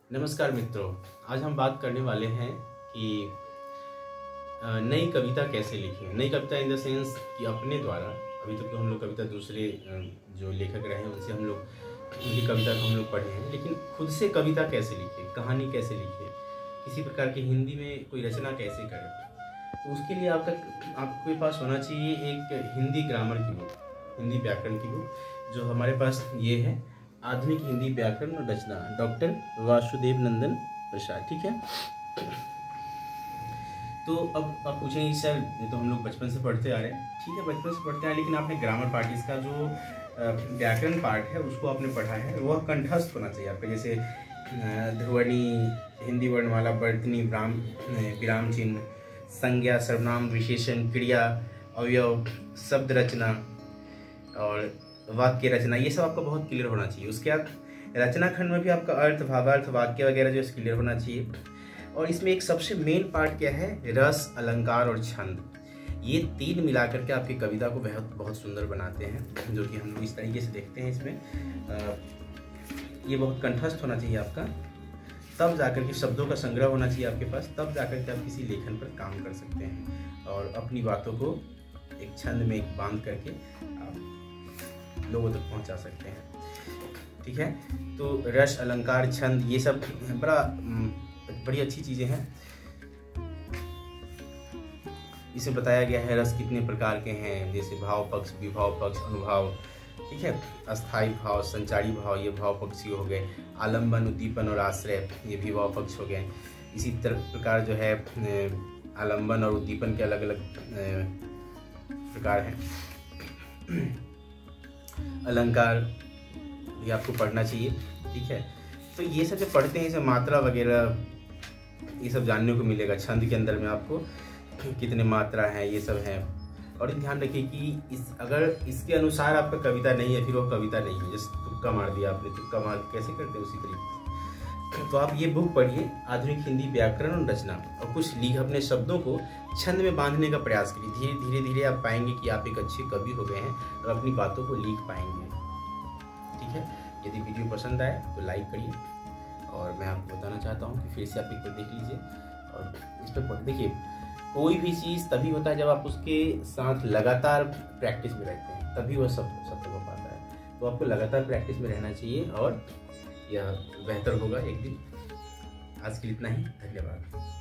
नमस्कार मित्रों, आज हम बात करने वाले हैं कि नई कविता कैसे लिखें। नई कविता इन द सेंस कि अपने द्वारा। अभी तक तो हम लोग कविता दूसरे जो लेखक रहे हैं उनसे हम लोग उनकी कविता को हम लोग पढ़े हैं, लेकिन खुद से कविता कैसे लिखें, कहानी कैसे लिखें, किसी प्रकार की हिंदी में कोई रचना कैसे करें। तो उसके लिए आपके पास होना चाहिए एक हिंदी ग्रामर की बुक, हिंदी व्याकरण की बुक, जो हमारे पास ये है, आधुनिक हिंदी व्याकरण और रचना, डॉक्टर वासुदेव नंदन प्रसाद। ठीक है। तो अब आप पूछेंगे सर, ये तो हम लोग बचपन से पढ़ते आ रहे हैं। ठीक है, बचपन से पढ़ते हैं, लेकिन आपने ग्रामर पार्ट, इसका जो व्याकरण पार्ट है उसको आपने पढ़ा है, वह कंठस्थ होना चाहिए आपका। जैसे ध्वनि, हिंदी वर्णमाला, वर्तनी, विराम चिन्ह, संज्ञा, सर्वनाम, विशेषण, क्रिया, अवयव, शब्द रचना और वाक्य रचना, ये सब आपका बहुत क्लियर होना चाहिए। उसके बाद रचना खंड में भी आपका अर्थ, भावार्थ, वाक्य वगैरह जो क्लियर होना चाहिए। और इसमें एक सबसे मेन पार्ट क्या है, रस, अलंकार और छंद। ये तीन मिलाकर के आपकी कविता को बहुत सुंदर बनाते हैं, जो कि हम लोग इस तरीके से देखते हैं। इसमें ये बहुत कंठस्थ होना चाहिए आपका, तब जाकर के शब्दों का संग्रह होना चाहिए आपके पास, तब जाकर के आप किसी लेखन पर काम कर सकते हैं और अपनी बातों को एक छंद में एक बांध करके आप लोगों तक पहुंचा सकते हैं। ठीक है। तो रस, अलंकार, छंद, ये सब बड़ी अच्छी चीजें हैं। इसे बताया गया है रस कितने प्रकार के हैं, जैसे भाव पक्ष, विभाव पक्ष, अनुभाव। ठीक है। अस्थाई भाव, संचारी भाव, ये भाव पक्षी हो गए। आलंबन, उद्दीपन और आश्रय, ये भी भाव पक्ष हो गए। इसी प्रकार जो है आलंबन और उद्दीपन के अलग अलग प्रकार हैं। अलंकार भी आपको पढ़ना चाहिए। ठीक है। तो ये सब जो पढ़ते हैं, इसे मात्रा वगैरह ये सब जानने को मिलेगा। छंद के अंदर में आपको कितने मात्रा हैं, ये सब है। और ध्यान रखिए कि अगर इसके अनुसार आपका कविता नहीं है, फिर वो कविता नहीं है। जैसे तुक्का मार दिया आपने, तुक्का मार कैसे करते हैं उसी तरीके से। तो आप ये बुक पढ़िए, आधुनिक हिंदी व्याकरण और रचना, और कुछ अपने शब्दों को छंद में बांधने का प्रयास करिए। धीरे धीरे आप पाएंगे कि आप एक अच्छे कवि हो गए हैं और अपनी बातों को लिख पाएंगे। ठीक है। यदि वीडियो पसंद आए तो लाइक करिए, और मैं आपको बताना चाहता हूँ कि फिर से आप एक बार देख लीजिए और इस पर देखिए। कोई भी चीज़ तभी होता है जब आप उसके साथ लगातार प्रैक्टिस में रहते हैं, तभी वह सफल हो पाता है। तो आपको लगातार प्रैक्टिस में रहना चाहिए और यह बेहतर होगा एक दिन। आज के लिए इतना ही। धन्यवाद।